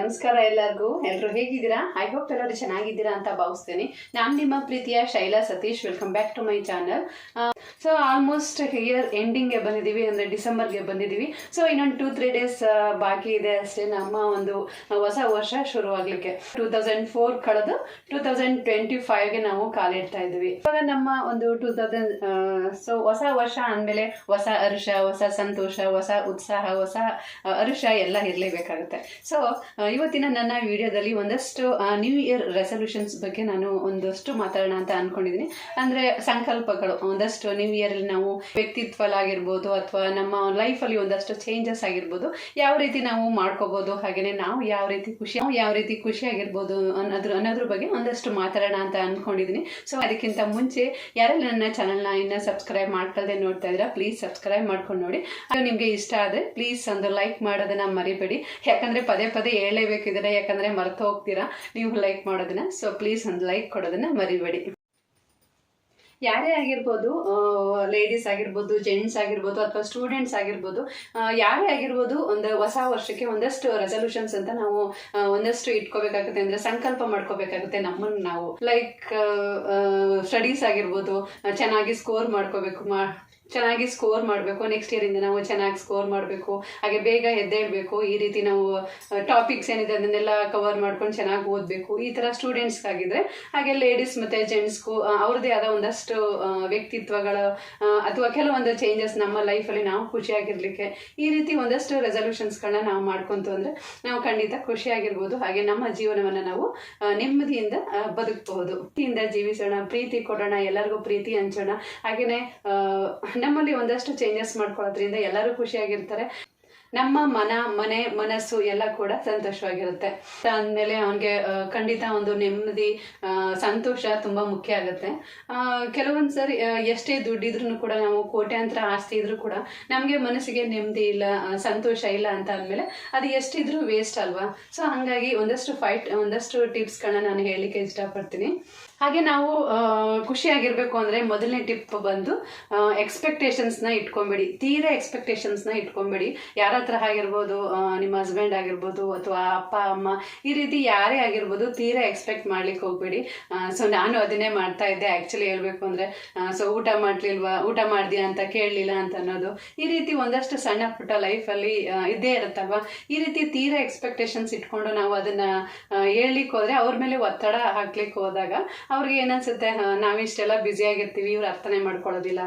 ನಮಸ್ಕಾರ ಎಲ್ಲರಿಗೂ ಹೇಗಿದ್ದೀರಾ? ಐ ಹೋಪ್ ಎಲ್ಲರೂ ಚೆನ್ನಾಗಿದ್ದೀರಾ ಅಂತ ಭಾವಿಸ್ತೇನೆ. ನಾನು ನಿಮ್ಮ ಪ್ರೀತಿಯ Shaila Satish. Welcome back to my channel. So almost year ಎಂಡಿಂಗ್ಗೆ ಬಂದಿದ್ದೀವಿ, ಅಂದರೆ ಡಿಸೆಂಬರ್ಗೆ ಬಂದಿದ್ದೀವಿ. ಸೊ ಇನ್ನೊಂದು 2-3 ಡೇಸ್ ಬಾಕಿ ಇದೆ ಅಷ್ಟೇ ನಮ್ಮ ಒಂದು ಹೊಸ ವರ್ಷ ಶುರುವಾಗಲಿಕ್ಕೆ. 2004 ಕಳೆದು 2025ಗೆ ನಾವು ಕಾಲಿಡ್ತಾ ಇದ್ವಿ. ಇವಾಗ ನಮ್ಮ ಒಂದು 2000 ಸೊ ಹೊಸ ವರ್ಷ ಅಂದಮೇಲೆ ಹೊಸ ಹರ್ಷ, ಹೊಸ ಸಂತೋಷ, ಹೊಸ ಉತ್ಸಾಹ, ಹೊಸ ಹರ್ಷ ಎಲ್ಲ ಇರಲೇಬೇಕಾಗುತ್ತೆ. ಸೊ ಇವತ್ತಿನ ನನ್ನ ವಿಡಿಯೋದಲ್ಲಿ ಒಂದಷ್ಟು ನ್ಯೂ ಇಯರ್ ರೆಸಲ್ಯೂಷನ್ಸ್ ಬಗ್ಗೆ ನಾನು ಒಂದಷ್ಟು ಮಾತಾಡೋಣ ಅಂತ ಅನ್ಕೊಂಡಿದ್ದೀನಿ. ಅಂದರೆ ಸಂಕಲ್ಪಗಳು, ಒಂದಷ್ಟು ನ್ಯೂ ಇಯರಲ್ಲಿ ನಾವು ವ್ಯಕ್ತಿತ್ವಲಾಗಿರ್ಬೋದು ಅಥವಾ ನಮ್ಮ ಲೈಫಲ್ಲಿ ಒಂದಷ್ಟು ಚೇಂಜಸ್ ಆಗಿರ್ಬೋದು, ಯಾವ ರೀತಿ ನಾವು ಮಾಡ್ಕೋಬೋದು, ಹಾಗೆಯೇ ನಾವು ಯಾವ ರೀತಿ ಖುಷಿಯಾಗಿರ್ಬೋದು ಅನ್ನೋದ್ರ ಬಗ್ಗೆ ಒಂದಷ್ಟು ಮಾತಾಡೋಣ ಅಂತ ಅಂದ್ಕೊಂಡಿದ್ದೀನಿ. ಸೊ ಅದಕ್ಕಿಂತ ಮುಂಚೆ ಯಾರೆಲ್ಲ ನನ್ನ ಚಾನಲ್ನ ಇನ್ನೂ ಸಬ್ಸ್ಕ್ರೈಬ್ ಮಾಡ್ಕೊಳ್ದೆ ನೋಡ್ತಾ ಇದ್ದೀರಾ, ಪ್ಲೀಸ್ ಸಬ್ಸ್ಕ್ರೈಬ್ ಮಾಡ್ಕೊಂಡು ನೋಡಿ. ಅದು ನಿಮಗೆ ಇಷ್ಟ ಆದರೆ ಪ್ಲೀಸ್ ಒಂದು ಲೈಕ್ ಮಾಡೋದನ್ನ ಮರಿಬೇಡಿ, ಯಾಕಂದರೆ ಪದೇ ಪದೇ ಹೇಳಲೇಬೇಕಿದ್ರೆ, ಯಾಕಂದರೆ ಮರೆತು ಹೋಗ್ತೀರಾ ನೀವು ಲೈಕ್ ಮಾಡೋದನ್ನ. ಸೊ ಪ್ಲೀಸ್ ಒಂದು ಲೈಕ್ ಕೊಡೋದನ್ನ ಮರಿಬೇಡಿ. ಯಾರೇ ಆಗಿರ್ಬೋದು, ಲೇಡೀಸ್ ಆಗಿರ್ಬೋದು, ಜೆಂಟ್ಸ್ ಆಗಿರ್ಬೋದು, ಅಥವಾ ಸ್ಟೂಡೆಂಟ್ಸ್ ಆಗಿರ್ಬೋದು, ಯಾರೇ ಆಗಿರ್ಬೋದು, ಒಂದು ಹೊಸ ವರ್ಷಕ್ಕೆ ಒಂದಷ್ಟು ರೆಸಲ್ಯೂಷನ್ಸ್ ಅಂತ ನಾವು ಒಂದಷ್ಟು ಇಟ್ಕೋಬೇಕಾಗುತ್ತೆ, ಅಂದರೆ ಸಂಕಲ್ಪ ಮಾಡ್ಕೋಬೇಕಾಗುತ್ತೆ ನಮ್ಮನ್ನು ನಾವು. ಲೈಕ್ ಸ್ಟಡೀಸ್ ಆಗಿರ್ಬೋದು, ಚೆನ್ನಾಗಿ ಸ್ಕೋರ್ ಮಾಡಬೇಕು, ನೆಕ್ಸ್ಟ್ ಇಯರಿಂದ ನಾವು ಚೆನ್ನಾಗಿ ಸ್ಕೋರ್ ಮಾಡಬೇಕು, ಹಾಗೆ ಬೇಗ ಎದ್ದೇಳಬೇಕು, ಈ ರೀತಿ ನಾವು ಟಾಪಿಕ್ಸ್ ಏನಿದೆ ಅದನ್ನೆಲ್ಲ ಕವರ್ ಮಾಡ್ಕೊಂಡು ಚೆನ್ನಾಗಿ ಓದಬೇಕು, ಈ ಥರ ಸ್ಟೂಡೆಂಟ್ಸ್ಗಾಗಿದ್ರೆ. ಹಾಗೆ ಲೇಡೀಸ್ ಮತ್ತು ಜೆಂಟ್ಸ್ಗೂ ಅವ್ರದ್ದೇ ಆದ ಒಂದಷ್ಟು ವ್ಯಕ್ತಿತ್ವಗಳ ಅಥವಾ ಕೆಲವೊಂದು ಚೇಂಜಸ್ ನಮ್ಮ ಲೈಫಲ್ಲಿ ನಾವು ಖುಷಿಯಾಗಿರ್ಲಿಕ್ಕೆ, ಈ ರೀತಿ ಒಂದಷ್ಟು ರೆಸಲ್ಯೂಷನ್ಸ್ಗಳನ್ನ ನಾವು ಮಾಡ್ಕೊಂತು ಅಂದರೆ ನಾವು ಖಂಡಿತ ಖುಷಿಯಾಗಿರ್ಬೋದು. ಹಾಗೆ ನಮ್ಮ ಜೀವನವನ್ನು ನಾವು ನೆಮ್ಮದಿಯಿಂದ ಬದುಕಬಹುದು, ಪ್ರೀತಿಯಿಂದ ಜೀವಿಸೋಣ, ಪ್ರೀತಿ ಕೊಡೋಣ, ಎಲ್ಲರಿಗೂ ಪ್ರೀತಿ ಹಂಚೋಣ. ಹಾಗೆಯೇ ನಮ್ಮಲ್ಲಿ ಒಂದಷ್ಟು ಚೇಂಜಸ್ ಮಾಡ್ಕೊಳ್ಳೋದ್ರಿಂದ ಎಲ್ಲರೂ ಖುಷಿಯಾಗಿರ್ತಾರೆ, ನಮ್ಮ ಮನೆ ಮನಸ್ಸು ಎಲ್ಲ ಕೂಡ ಸಂತೋಷವಾಗಿರುತ್ತೆ. ಅಂದಮೇಲೆ ಅವನಿಗೆ ಖಂಡಿತ ಒಂದು ನೆಮ್ಮದಿ, ಸಂತೋಷ ತುಂಬ ಮುಖ್ಯ ಆಗುತ್ತೆ. ಕೆಲವೊಂದು ಸರಿ ಎಷ್ಟೇ ದುಡ್ಡಿದ್ರೂ ಕೂಡ, ನಾವು ಕೋಟ್ಯಾಂತರ ಆಸ್ತಿ ಇದ್ರೂ ಕೂಡ ನಮಗೆ ಮನಸ್ಸಿಗೆ ನೆಮ್ಮದಿ ಇಲ್ಲ, ಸಂತೋಷ ಇಲ್ಲ ಅಂತ ಅಂದಮೇಲೆ ಅದು ಎಷ್ಟಿದ್ರೂ ವೇಸ್ಟ್ ಅಲ್ವಾ. ಸೊ ಹಾಗಾಗಿ ಒಂದಷ್ಟು ಟಿಪ್ಸ್ಗಳನ್ನ ನಾನು ಹೇಳಲಿಕ್ಕೆ ಇಷ್ಟಪಡ್ತೀನಿ. ಹಾಗೆ ನಾವು ಖುಷಿಯಾಗಿರ್ಬೇಕು ಅಂದರೆ ಮೊದಲನೇ ಟಿಪ್ ಬಂದು ಎಕ್ಸ್ಪೆಕ್ಟೇಷನ್ಸ್ನ ಇಟ್ಕೊಂಬೇಡಿ, ತೀರಾ ಎಕ್ಸ್ಪೆಕ್ಟೇಷನ್ಸ್ನ ಇಟ್ಕೊಂಬೇಡಿ. ಯಾರ ಹತ್ರ ಆಗಿರ್ಬೋದು, ನಿಮ್ಮ ಹಸ್ಬೆಂಡ್ ಆಗಿರ್ಬೋದು ಅಥವಾ ಅಪ್ಪ ಅಮ್ಮ, ಈ ರೀತಿ ಯಾರೇ ಆಗಿರ್ಬೋದು, ತೀರಾ ಎಕ್ಸ್ಪೆಕ್ಟ್ ಮಾಡ್ಲಿಕ್ಕೆ ಹೋಗ್ಬೇಡಿ. ಸೊ ನಾನು ಅದನ್ನೇ ಮಾಡ್ತಾ ಇದ್ದೆ ಆ್ಯಕ್ಚುಲಿ ಹೇಳ್ಬೇಕು ಅಂದರೆ. ಸೊ ಊಟ ಮಾಡಿದ್ಯಾ ಅಂತ ಕೇಳಲಿಲ್ಲ ಅಂತ ಅನ್ನೋದು, ಈ ರೀತಿ ಒಂದಷ್ಟು ಸಣ್ಣ ಪುಟ್ಟ ಲೈಫಲ್ಲಿ ಇದ್ದೇ ಇರುತ್ತಲ್ವ. ಈ ರೀತಿ ತೀರಾ ಎಕ್ಸ್ಪೆಕ್ಟೇಷನ್ಸ್ ಇಟ್ಕೊಂಡು ನಾವು ಅದನ್ನು ಹೇಳ್ಲಿಕ್ಕೆ ಹೋದರೆ, ಅವ್ರ ಮೇಲೆ ಒತ್ತಡ ಹಾಕ್ಲಿಕ್ಕೆ ಹೋದಾಗ ಅವ್ರಿಗೆ ಏನನ್ಸುತ್ತೆ, ನಾವಿಷ್ಟೆಲ್ಲ ಬ್ಯುಸಿಯಾಗಿರ್ತೀವಿ, ಇವ್ರು ಅರ್ಥನೇ ಮಾಡ್ಕೊಳ್ಳೋದಿಲ್ಲ,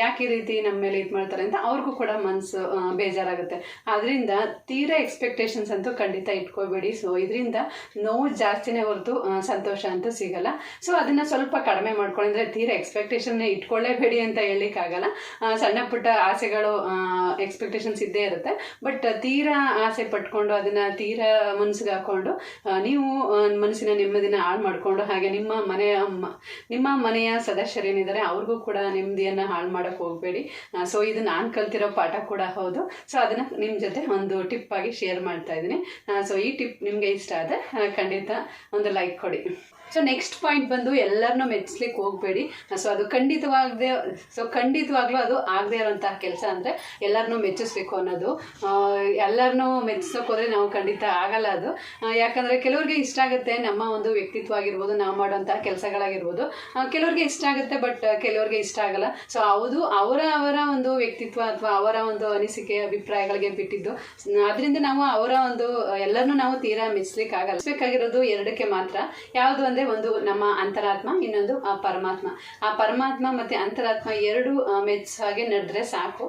ಯಾಕೆ ಈ ರೀತಿ ನಮ್ಮ ಮೇಲೆ ಇದು ಮಾಡ್ತಾರೆ ಅಂತ ಅವ್ರಿಗೂ ಕೂಡ ಮನಸ್ಸು ಬೇಜಾರಾಗುತ್ತೆ. ಅದರಿಂದ ತೀರಾ ಎಕ್ಸ್ಪೆಕ್ಟೇಷನ್ಸ್ ಅಂತೂ ಖಂಡಿತ ಇಟ್ಕೋಬೇಡಿ. ಸೊ ಇದರಿಂದ ನೋವು ಜಾಸ್ತಿನೇ ಹೊರತು ಸಂತೋಷ ಅಂತೂ ಸಿಗಲ್ಲ. ಸೊ ಅದನ್ನು ಸ್ವಲ್ಪ ಕಡಿಮೆ ಮಾಡ್ಕೊಳ್ಳಿ. ಅಂದರೆ ತೀರಾ ಎಕ್ಸ್ಪೆಕ್ಟೇಷನ್ನೇ ಇಟ್ಕೊಳ್ಳೇಬೇಡಿ ಅಂತ ಹೇಳಲಿಕ್ಕಾಗಲ್ಲ. ಸಣ್ಣ ಪುಟ್ಟ ಆಸೆಗಳು, ಎಕ್ಸ್ಪೆಕ್ಟೇಷನ್ಸ್ ಇದ್ದೇ ಇರುತ್ತೆ. ಬಟ್ ತೀರಾ ಆಸೆ ಪಟ್ಕೊಂಡು ಅದನ್ನು ತೀರಾ ಮನಸ್ಸಿಗೆ ಹಾಕ್ಕೊಂಡು ನೀವು ಮನಸ್ಸಿನ ನೆಮ್ಮದಿನ ಹಾಳು ಮಾಡಿಕೊಂಡು, ಹಾಗೆ ನಿಮ್ಮ ಮನೆಯ ಸದಸ್ಯರೇನಿದ್ದಾರೆ ಅವ್ರಿಗೂ ಕೂಡ ನೆಮ್ಮದಿಯನ್ನು ಹಾಳು ಮಾಡೋಕ್ಕೆ ಹೋಗಬೇಡಿ. ಸೊ ಇದು ನಾನು ಕಲ್ತಿರೋ ಪಾಠ ಕೂಡ ಹೌದು. ಸೊ ಅದನ್ನು ನಿಮ್ಮ ಜೊತೆ ಒಂದು ಟಿಪ್ ಆಗಿ ಶೇರ್ ಮಾಡ್ತಾ ಇದ್ದೀನಿ. ಸೊ ಈ ಟಿಪ್ ನಿಮಗೆ ಇಷ್ಟ ಆದರೆ ಖಂಡಿತ ಒಂದು ಲೈಕ್ ಕೊಡಿ. ಸೊ ನೆಕ್ಸ್ಟ್ ಪಾಯಿಂಟ್ ಬಂದು, ಎಲ್ಲರನ್ನೂ ಮೆಚ್ಚಿಸ್ಲಿಕ್ಕೆ ಹೋಗಬೇಡಿ. ಸೊ ಅದು ಖಂಡಿತವಾಗ್ಲೂ ಅದು ಆಗದೆ ಇರೋಂತಹ ಕೆಲಸ. ಅಂದರೆ ಎಲ್ಲರನ್ನೂ ಮೆಚ್ಚಿಸ್ಬೇಕು ಅನ್ನೋದು, ಎಲ್ಲರನ್ನೂ ಮೆಚ್ಚಿಸೋಕೆ ಹೋದರೆ ನಾವು ಖಂಡಿತ ಆಗಲ್ಲ ಅದು. ಯಾಕಂದರೆ ಕೆಲವ್ರಿಗೆ ಇಷ್ಟ ಆಗುತ್ತೆ ನಮ್ಮ ಒಂದು ವ್ಯಕ್ತಿತ್ವ ಆಗಿರ್ಬೋದು, ನಾವು ಮಾಡೋಂತಹ ಕೆಲಸಗಳಾಗಿರ್ಬೋದು, ಕೆಲವ್ರಿಗೆ ಇಷ್ಟ ಆಗುತ್ತೆ, ಬಟ್ ಕೆಲವ್ರಿಗೆ ಇಷ್ಟ ಆಗಲ್ಲ. ಸೊ ಹೌದು, ಅವರ ಒಂದು ವ್ಯಕ್ತಿತ್ವ ಅಥವಾ ಅವರ ಒಂದು ಅನಿಸಿಕೆ ಅಭಿಪ್ರಾಯಗಳಿಗೆ ಬಿಟ್ಟಿದ್ದು. ಅದರಿಂದ ನಾವು ಅವರ ಒಂದು ಎಲ್ಲರನ್ನೂ ನಾವು ತೀರಾ ಮೆಚ್ಚಲಿಕ್ಕೆ ಆಗಲ್ಲ. ಮೆಚ್ಚಬೇಕಾಗಿರೋದು ಎರಡಕ್ಕೆ ಮಾತ್ರ. ಯಾವುದು ಅಂದರೆ, ಒಂದು ನಮ್ಮ ಅಂತರಾತ್ಮ, ಇನ್ನೊಂದು ಆ ಪರಮಾತ್ಮ ಮತ್ತು ಅಂತರಾತ್ಮ ಎರಡು ಮೆಚ್ಚಾಗೆ ನಡೆದ್ರೆ ಸಾಕು.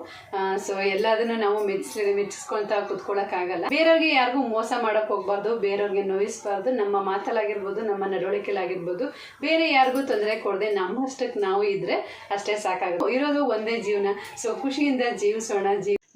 ಸೊ ಎಲ್ಲದನ್ನು ನಾವು ಮೆಚ್ಚಿಸ್ಕೊಳ್ತಾ ಕುತ್ಕೊಳ್ಳೋಕ್ಕಾಗಲ್ಲ. ಬೇರೆಯವ್ರಿಗೆ ಯಾರಿಗೂ ಮೋಸ ಮಾಡೋಕೆ ಹೋಗ್ಬಾರ್ದು, ಬೇರೆಯವ್ರಿಗೆ ನೋಯಿಸ್ಬಾರ್ದು. ನಮ್ಮ ಮಾತಲ್ಲಾಗಿರ್ಬೋದು, ನಮ್ಮ ನಡವಳಿಕೆಲಾಗಿರ್ಬೋದು, ಬೇರೆ ಯಾರಿಗೂ ತೊಂದರೆ ಕೊಡದೆ ನಮ್ಮಷ್ಟಕ್ಕೆ ನಾವು ಇದ್ರೆ ಅಷ್ಟೇ ಸಾಕಾಗುತ್ತೆ. ಇರೋದು ಒಂದೇ ಜೀವನ. ಸೊ ಖುಷಿಯಿಂದ ಜೀವಿಸೋಣ,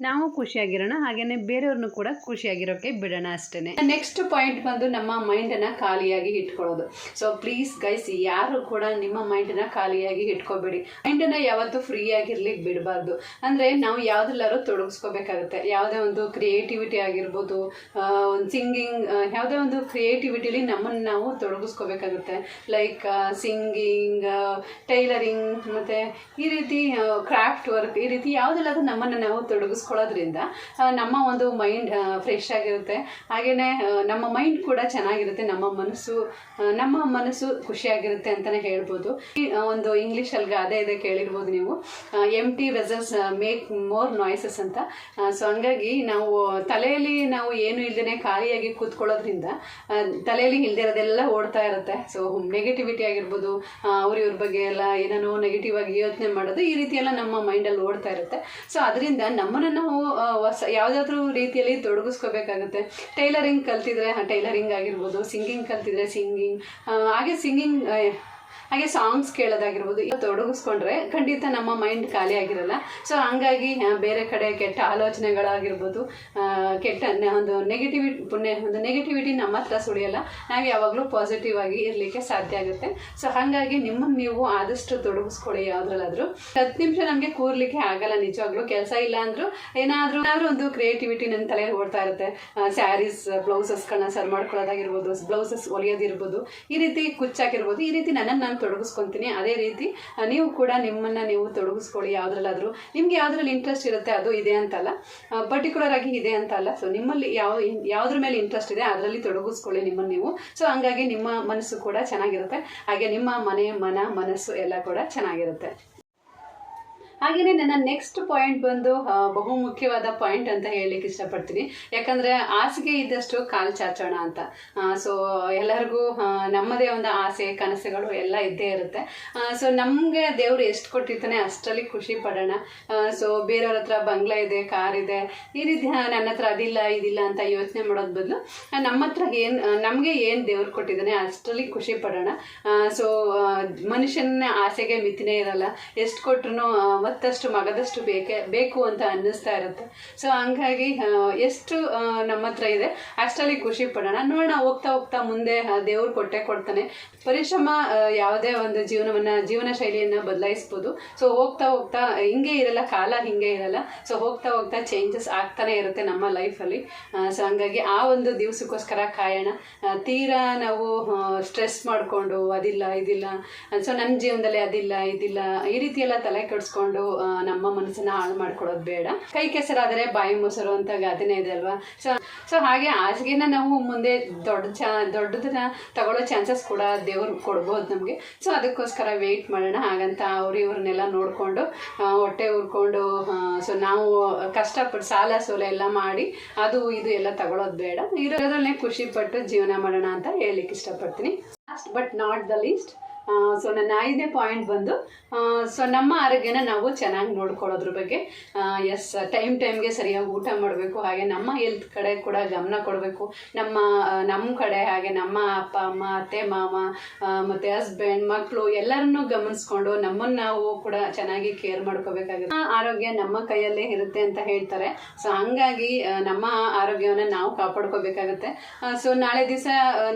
ನಾವು ಖುಷಿಯಾಗಿರೋಣ, ಹಾಗೆಯೇ ಬೇರೆಯವ್ರನ್ನೂ ಕೂಡ ಖುಷಿಯಾಗಿರೋಕ್ಕೆ ಬಿಡೋಣ ಅಷ್ಟೇ. ನೆಕ್ಸ್ಟ್ ಪಾಯಿಂಟ್ ಬಂದು ನಮ್ಮ ಮೈಂಡನ್ನು ಖಾಲಿಯಾಗಿ ಇಟ್ಕೊಳ್ಳೋದು. ಸೊ ಪ್ಲೀಸ್ ಗೈಸ್, ಯಾರು ಕೂಡ ನಿಮ್ಮ ಮೈಂಡನ್ನು ಖಾಲಿಯಾಗಿ ಇಟ್ಕೋಬೇಡಿ. ಮೈಂಡನ್ನು ಯಾವತ್ತೂ ಫ್ರೀ ಆಗಿರ್ಲಿಕ್ಕೆ ಬಿಡಬಾರ್ದು. ಅಂದರೆ ನಾವು ಯಾವುದೆಲ್ಲರೂ ತೊಡಗಿಸ್ಕೋಬೇಕಾಗುತ್ತೆ. ಯಾವುದೇ ಒಂದು ಕ್ರಿಯೇಟಿವಿಟಿ ಆಗಿರ್ಬೋದು, ಒಂದು ಸಿಂಗಿಂಗ್, ಯಾವುದೇ ಒಂದು ಕ್ರಿಯೇಟಿವಿಟಿಲಿ ನಮ್ಮನ್ನು ನಾವು ತೊಡಗಿಸ್ಕೋಬೇಕಾಗುತ್ತೆ. ಲೈಕ್ ಸಿಂಗಿಂಗ್, ಟೈಲರಿಂಗ್, ಮತ್ತು ಈ ರೀತಿ ಕ್ರಾಫ್ಟ್ ವರ್ಕ್, ಈ ರೀತಿ ಯಾವುದೆಲ್ಲದು ನಮ್ಮನ್ನು ನಾವು ತೊಡಗಿಸ್ಕೊ ತೊಡಗಿಸ್ಕೊಳ್ಳೋದ್ರಿಂದ ನಮ್ಮ ಒಂದು ಮೈಂಡ್ ಫ್ರೆಶ್ ಆಗಿರುತ್ತೆ. ಹಾಗೆಯೇ ನಮ್ಮ ಮೈಂಡ್ ಕೂಡ ಚೆನ್ನಾಗಿರುತ್ತೆ, ನಮ್ಮ ಮನಸ್ಸು ಖುಷಿಯಾಗಿರುತ್ತೆ ಅಂತಲೇ ಹೇಳ್ಬೋದು. ಒಂದು ಇಂಗ್ಲೀಷಲ್ಲಿ ಗಾದೆ ಇದೆ, ಕೇಳಿರ್ಬೋದು ನೀವು, ಎಂಟಿ ವೆಸಲ್ಸ್ ಮೇಕ್ ಮೋರ್ ನಾಯ್ಸಸ್ ಅಂತ. ಸೊ ಹಂಗಾಗಿ ನಾವು ತಲೆಯಲ್ಲಿ ನಾವು ಏನು ಇಲ್ಲದೇ ಖಾಲಿಯಾಗಿ ಕೂತ್ಕೊಳ್ಳೋದ್ರಿಂದ ತಲೆಯಲ್ಲಿ ಇಲ್ದಿರೋದೆಲ್ಲ ಓಡ್ತಾ ಇರುತ್ತೆ. ಸೊ ನೆಗೆಟಿವಿಟಿ ಆಗಿರ್ಬೋದು, ಇವ್ರ ಬಗ್ಗೆ ಎಲ್ಲ ಏನೇನೋ ನೆಗೆಟಿವ್ ಆಗಿ ಯೋಚನೆ ಮಾಡೋದು, ಈ ರೀತಿ ಎಲ್ಲ ನಮ್ಮ ಮೈಂಡಲ್ಲಿ ಓಡ್ತಾ ಇರುತ್ತೆ. ಸೊ ಅದರಿಂದ ನಮ್ಮನ್ನು ನಾವು ಯಾವುದಾದ್ರೂ ರೀತಿಯಲ್ಲಿ ತೊಡಗಿಸ್ಕೋಬೇಕಾಗುತ್ತೆ. ಟೈಲರಿಂಗ್ ಕಲ್ತಿದ್ರೆ ಟೈಲರಿಂಗ್ ಆಗಿರ್ಬೋದು, ಸಿಂಗಿಂಗ್ ಕಲ್ತಿದ್ರೆ ಸಿಂಗಿಂಗ್, ಹಾಗೆ ಸಾಂಗ್ಸ್ ಕೇಳೋದಾಗಿರ್ಬೋದು, ತೊಡಗಿಸ್ಕೊಂಡ್ರೆ ಖಂಡಿತ ನಮ್ಮ ಮೈಂಡ್ ಖಾಲಿ ಆಗಿರಲ್ಲ. ಸೊ ಹಂಗಾಗಿ ಬೇರೆ ಕಡೆ ಕೆಟ್ಟ ಆಲೋಚನೆಗಳಾಗಿರ್ಬೋದು, ಕೆಟ್ಟ ಒಂದು ನೆಗೆಟಿವಿಟಿ ನಮ್ಮ ಹತ್ರ ಸುಳಿಯಲ್ಲ. ನಾವು ಯಾವಾಗಲೂ ಪಾಸಿಟಿವ್ ಆಗಿ ಇರಲಿಕ್ಕೆ ಸಾಧ್ಯ ಆಗುತ್ತೆ. ಸೊ ಹಾಗಾಗಿ ನಿಮ್ಮನ್ನು ನೀವು ಆದಷ್ಟು ತೊಡಗಿಸ್ಕೊಳ್ಳಿ. ಯಾವುದ್ರಲ್ಲಾದರೂ 10 ನಿಮಿಷ ನಮಗೆ ಕೂರ್ಲಿಕ್ಕೆ ಆಗಲ್ಲ, ನಿಜವಾಗ್ಲೂ ಕೆಲಸ ಇಲ್ಲ ಅಂದರೂ ಏನಾದರೂ ಒಂದು ಕ್ರಿಯೇಟಿವಿಟಿ ನನ್ನ ತಲೆಯಲ್ಲಿ ಓಡ್ತಾ ಇರುತ್ತೆ. ಸ್ಯಾರೀಸ್ ಬ್ಲೌಸಸ್ಗಳನ್ನ ಸರ್ ಮಾಡ್ಕೊಳ್ಳೋದಾಗಿರ್ಬೋದು, ಬ್ಲೌಸಸ್ ಹೊಲಿಯೋದಿರ್ಬೋದು, ಈ ರೀತಿ ಕುಚ್ಚಾಕಿರ್ಬೋದು, ಈ ರೀತಿ ನನ್ನನ್ನು ನಾನು ತೊಡಗಿಸ್ಕೊತೀನಿ. ಅದೇ ರೀತಿ ನೀವು ಕೂಡ ನಿಮ್ಮನ್ನು ನೀವು ತೊಡಗಿಸ್ಕೊಳ್ಳಿ. ಯಾವುದ್ರಲ್ಲಾದರೂ ನಿಮ್ಗೆ ಯಾವುದ್ರಲ್ಲಿ ಇಂಟ್ರೆಸ್ಟ್ ಇರುತ್ತೆ, ಅದು ಇದೆ ಅಂತಲ್ಲ, ಪರ್ಟಿಕ್ಯುಲರ್ ಆಗಿ ಇದೆ ಅಂತಲ್ಲ. ಸೊ ನಿಮ್ಮಲ್ಲಿ ಯಾವುದ್ರ ಮೇಲೆ ಇಂಟ್ರೆಸ್ಟ್ ಇದೆ ಅದರಲ್ಲಿ ತೊಡಗಿಸ್ಕೊಳ್ಳಿ ನಿಮ್ಮನ್ನು ನೀವು. ಸೊ ಹಂಗಾಗಿ ನಿಮ್ಮ ಮನಸ್ಸು ಕೂಡ ಚೆನ್ನಾಗಿರುತ್ತೆ, ಹಾಗೆ ನಿಮ್ಮ ಮನಸ್ಸು ಎಲ್ಲ ಕೂಡ ಚೆನ್ನಾಗಿರುತ್ತೆ. ಹಾಗೆಯೇ ನನ್ನ ನೆಕ್ಸ್ಟ್ ಪಾಯಿಂಟ್ ಬಂದು ಬಹು ಮುಖ್ಯವಾದ ಪಾಯಿಂಟ್ ಅಂತ ಹೇಳಲಿಕ್ಕೆ ಇಷ್ಟಪಡ್ತೀನಿ. ಯಾಕಂದರೆ ಹಾಸಿಗೆ ಇದ್ದಷ್ಟು ಕಾಲು ಚಾಚೋಣ ಅಂತ. ಸೊ ಎಲ್ಲರಿಗೂ ನಮ್ಮದೇ ಒಂದು ಆಸೆ ಕನಸುಗಳು ಎಲ್ಲ ಇದ್ದೇ ಇರುತ್ತೆ. ಸೊ ನಮಗೆ ದೇವರು ಎಷ್ಟು ಕೊಟ್ಟಿರ್ತಾನೆ ಅಷ್ಟರಲ್ಲಿ ಖುಷಿ ಪಡೋಣ. ಸೊ ಬೇರೆಯವ್ರ ಹತ್ರ ಬಂಗ್ಲಾ ಇದೆ, ಕಾರ್ ಇದೆ, ಈ ರೀತಿ ನನ್ನ ಹತ್ರ ಇದಿಲ್ಲ ಅಂತ ಯೋಚನೆ ಮಾಡೋದು ಬದಲು ನಮ್ಮ ಹತ್ರ ನಮಗೆ ಏನು ದೇವ್ರು ಕೊಟ್ಟಿದ್ದಾನೆ ಅಷ್ಟರಲ್ಲಿ ಖುಷಿ ಪಡೋಣ. ಸೊ ಮನುಷ್ಯನ ಆಸೆಗೆ ಮಿತಿನೇ ಇರಲ್ಲ, ಎಷ್ಟು ಕೊಟ್ಟರು ಮತ್ತಷ್ಟು ಮಗದಷ್ಟು ಬೇಕು ಅಂತ ಅನ್ನಿಸ್ತಾ ಇರುತ್ತೆ. ಸೊ ಹಂಗಾಗಿ ಎಷ್ಟು ನಮ್ಮ ಹತ್ರ ಇದೆ ಅಷ್ಟರಲ್ಲಿ ಖುಷಿ ಪಡೋಣ. ನೋಡೋಣ, ಹೋಗ್ತಾ ಮುಂದೆ ದೇವ್ರು ಕೊಡ್ತಾನೆ. ಪರಿಶ್ರಮ ಯಾವುದೇ ಒಂದು ಜೀವನ ಶೈಲಿಯನ್ನು ಬದಲಾಯಿಸ್ಬೋದು. ಸೊ ಹೋಗ್ತಾ ಹಿಂಗೆ ಇರಲ್ಲ, ಕಾಲ ಹಿಂಗೆ ಇರಲ್ಲ. ಸೊ ಹೋಗ್ತಾ ಚೇಂಜಸ್ ಆಗ್ತಾನೆ ಇರುತ್ತೆ ನಮ್ಮ ಲೈಫಲ್ಲಿ. ಸೊ ಹಂಗಾಗಿ ಆ ಒಂದು ದಿವಸಕ್ಕೋಸ್ಕರ ಕಾಯೋಣ. ತೀರಾ ನಾವು ಸ್ಟ್ರೆಸ್ ಮಾಡಿಕೊಂಡು ಇದಿಲ್ಲ, ಸೊ ನನ್ನ ಜೀವನದಲ್ಲಿ ಇದಿಲ್ಲ ಈ ರೀತಿ ಎಲ್ಲ ತಲೆ ಕೆಡಿಸ್ಕೊಂಡು ನಮ್ಮ ಮನಸ್ಸನ್ನ ಹಾಳು ಮಾಡ್ಕೊಳ್ಳೋದು ಬೇಡ. ಕೈ ಕೆಸರಾದರೆ ಬಾಯಿ ಮೊಸರು ಅಂತ ಗಾದೆನೇ ಇದೆ ಅಲ್ವಾ. ಸೊ ಹಾಗೆ ಹಾಸಿಗೆನ ನಾವು ಮುಂದೆ ದೊಡ್ಡದನ್ನ ತಗೊಳ್ಳೋ ಚಾನ್ಸಸ್ ಕೂಡ ದೇವ್ರು ಕೊಡ್ಬೋದು ನಮಗೆ. ಸೊ ಅದಕ್ಕೋಸ್ಕರ ವೆಯ್ಟ್ ಮಾಡೋಣ. ಹಾಗಂತ ಇವ್ರನ್ನೆಲ್ಲ ನೋಡಿಕೊಂಡು ಹೊಟ್ಟೆ ಉರ್ಕೊಂಡು ಸೊ ನಾವು ಕಷ್ಟಪಟ್ಟು ಸಾಲ ಸೋಲ ಎಲ್ಲ ಮಾಡಿ ಇದು ಎಲ್ಲ ತಗೊಳ್ಳೋದು ಬೇಡ. ಇರೋದ್ರಲ್ಲೇ ಖುಷಿ ಪಟ್ಟು ಜೀವನ ಮಾಡೋಣ ಅಂತ ಹೇಳಲಿಕ್ಕೆ ಇಷ್ಟಪಡ್ತೀನಿ. Last but not the least, so ನನ್ನ 5ನೇ ಪಾಯಿಂಟ್ ಬಂದು ಸೊ ನಮ್ಮ ಆರೋಗ್ಯನ ನಾವು ಚೆನ್ನಾಗಿ ನೋಡ್ಕೊಳ್ಳೋದ್ರ ಬಗ್ಗೆ. ಟೈಮ್ಗೆ ಸರಿಯಾಗಿ ಊಟ ಮಾಡಬೇಕು. ಹಾಗೆ ನಮ್ಮ ಹೆಲ್ತ್ ಕಡೆ ಕೂಡ ಗಮನ ಕೊಡಬೇಕು. ನಮ್ಮ ಕಡೆ ಹಾಗೆ ನಮ್ಮ ಅಪ್ಪ ಅಮ್ಮ, ಅತ್ತೆ ಮಾವ ಮತ್ತು ಹಸ್ಬೆಂಡ್, ಮಕ್ಕಳು ಎಲ್ಲರನ್ನೂ ಗಮನಿಸ್ಕೊಂಡು ನಮ್ಮನ್ನು ನಾವು ಕೂಡ ಚೆನ್ನಾಗಿ ಕೇರ್ ಮಾಡ್ಕೋಬೇಕಾಗುತ್ತೆ. ಆರೋಗ್ಯ ನಮ್ಮ ಕೈಯಲ್ಲೇ ಇರುತ್ತೆ ಅಂತ ಹೇಳ್ತಾರೆ. ಸೊ ಹಂಗಾಗಿ ನಮ್ಮ ಆರೋಗ್ಯವನ್ನು ನಾವು ಕಾಪಾಡ್ಕೋಬೇಕಾಗುತ್ತೆ. ಸೊ ನಾಳೆ ದಿವಸ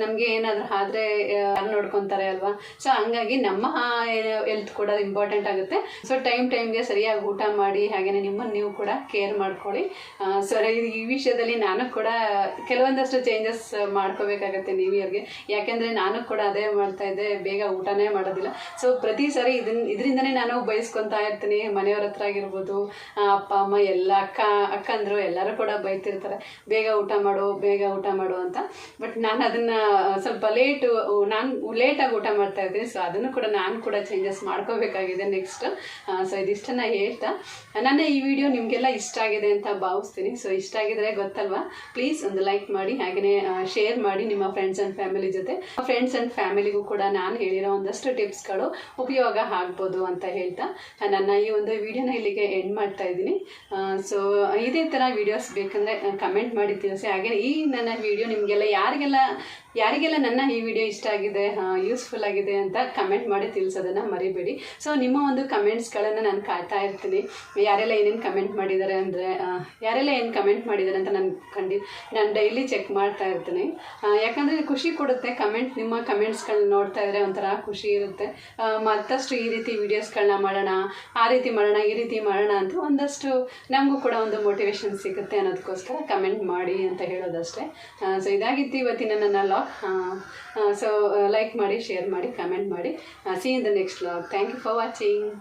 ನಮಗೆ ಏನಾದರೂ ಆದರೆ ಯಾರು ನೋಡ್ಕೊತಾರೆ ಅಲ್ವಾ. ಸೊ ಹಂಗಾಗಿ ನಮ್ಮ ಹೆಲ್ತ್ ಕೂಡ ಇಂಪಾರ್ಟೆಂಟ್ ಆಗುತ್ತೆ. ಸೊ ಟೈಮ್ಗೆ ಸರಿಯಾಗಿ ಊಟ ಮಾಡಿ, ಹಾಗೆಯೇ ನಿಮ್ಮನ್ನು ನೀವು ಕೂಡ ಕೇರ್ ಮಾಡ್ಕೊಳ್ಳಿ. ಸೊ ಈ ವಿಷಯದಲ್ಲಿ ನಾನು ಕೂಡ ಕೆಲವೊಂದಷ್ಟು ಚೇಂಜಸ್ ಮಾಡ್ಕೋಬೇಕಾಗತ್ತೆ ನ್ಯೂ ಇಯರ್ಗೆ. ಯಾಕೆಂದರೆ ನಾನು ಕೂಡ ಅದೇ ಮಾಡ್ತಾ ಇದ್ದೆ, ಬೇಗ ಊಟನೇ ಮಾಡೋದಿಲ್ಲ. ಸೊ ಪ್ರತಿ ಸರಿ ಇದರಿಂದನೇ ನಾನು ಬಯಸ್ಕೊತಾ ಇರ್ತೀನಿ. ಮನೆಯವ್ರ ಹತ್ರ ಆಗಿರ್ಬೋದು, ಅಪ್ಪ ಅಮ್ಮ ಎಲ್ಲ ಅಕ್ಕಂದರು ಎಲ್ಲರೂ ಕೂಡ ಬೈತಿರ್ತಾರೆ, ಬೇಗ ಊಟ ಮಾಡು ಅಂತ. ಬಟ್ ನಾನು ಅದನ್ನು ಸ್ವಲ್ಪ ಲೇಟಾಗಿ ಊಟ ಮಾಡ್ತಾ ಇದ್ದೀನಿ. ಸೊ ಅದನ್ನು ಕೂಡ ನಾನು ಕೂಡ ಚೇಂಜಸ್ ಮಾಡ್ಕೋಬೇಕಾಗಿದೆ ನೆಕ್ಸ್ಟ್. ಸೊ ಇದಿಷ್ಟನ್ನು ಹೇಳ್ತಾ ನನ್ನ ಈ ವಿಡಿಯೋ ನಿಮಗೆಲ್ಲ ಇಷ್ಟ ಆಗಿದೆ ಅಂತ ಭಾವಿಸ್ತೀನಿ. ಸೊ ಇಷ್ಟ ಆಗಿದ್ರೆ ಗೊತ್ತಲ್ವಾ, ಪ್ಲೀಸ್ ಒಂದು ಲೈಕ್ ಮಾಡಿ, ಹಾಗೆಯೇ ಶೇರ್ ಮಾಡಿ ನಿಮ್ಮ ಫ್ರೆಂಡ್ಸ್ ಆ್ಯಂಡ್ ಫ್ಯಾಮಿಲಿ ಜೊತೆ. ಫ್ರೆಂಡ್ಸ್ ಆ್ಯಂಡ್ ಫ್ಯಾಮಿಲಿಗೂ ಕೂಡ ನಾನು ಹೇಳಿರೋ ಒಂದಷ್ಟು ಟಿಪ್ಸ್ಗಳು ಉಪಯೋಗ ಆಗ್ಬೋದು ಅಂತ ಹೇಳ್ತಾ ನನ್ನ ಈ ಒಂದು ವಿಡಿಯೋನ ಇಲ್ಲಿಗೆ ಎಂಡ್ ಮಾಡ್ತಾ ಇದ್ದೀನಿ. ಸೊ ಇದೇ ಥರ ವಿಡಿಯೋಸ್ ಬೇಕಂದರೆ ಕಮೆಂಟ್ ಮಾಡಿ ತಿಳಿಸಿ. ಹಾಗೆ ಈ ನನ್ನ ವಿಡಿಯೋ ನಿಮಗೆಲ್ಲ ಯಾರಿಗೆಲ್ಲ ನನ್ನ ಈ ವಿಡಿಯೋ ಇಷ್ಟ ಆಗಿದೆ, ಯೂಸ್ಫುಲ್ ಆಗಿದೆ ಅಂತ ಕಮೆಂಟ್ ಮಾಡಿ ತಿಳಿಸೋದನ್ನು ಮರಿಬೇಡಿ. ಸೊ ನಿಮ್ಮ ಒಂದು ಕಮೆಂಟ್ಸ್ಗಳನ್ನು ನಾನು ಕಾಯ್ತಾ ಇರ್ತೀನಿ. ಯಾರೆಲ್ಲ ಏನು ಕಮೆಂಟ್ ಮಾಡಿದ್ದಾರೆ ಅಂತ ನಾನು ಡೈಲಿ ಚೆಕ್ ಮಾಡ್ತಾ ಇರ್ತೀನಿ. ಯಾಕಂದರೆ ಖುಷಿ ಕೊಡುತ್ತೆ ನಿಮ್ಮ ಕಮೆಂಟ್ಸ್ಗಳನ್ನ ನೋಡ್ತಾ ಇದ್ದರೆ ಒಂಥರ ಖುಷಿ ಇರುತ್ತೆ. ಮತ್ತಷ್ಟು ಈ ರೀತಿ ವೀಡಿಯೋಸ್ಗಳನ್ನ ಮಾಡೋಣ, ಈ ರೀತಿ ಮಾಡೋಣ ಅಂತ ಒಂದಷ್ಟು ನಮಗೂ ಕೂಡ ಒಂದು ಮೋಟಿವೇಶನ್ ಸಿಗುತ್ತೆ ಅನ್ನೋದಕ್ಕೋಸ್ಕರ ಕಮೆಂಟ್ ಮಾಡಿ ಅಂತ ಹೇಳೋದಷ್ಟೇ. ಸೊ ಇದಾಗಿತ್ತು ಇವತ್ತಿನ ನನ್ನ ಲಾಗ್. ಸೊ ಲೈಕ್ ಮಾಡಿ, ಶೇರ್ ಮಾಡಿ, ಕಮೆಂಟ್ ಮಾಡಿ. See you in the next vlog. Thank you for watching.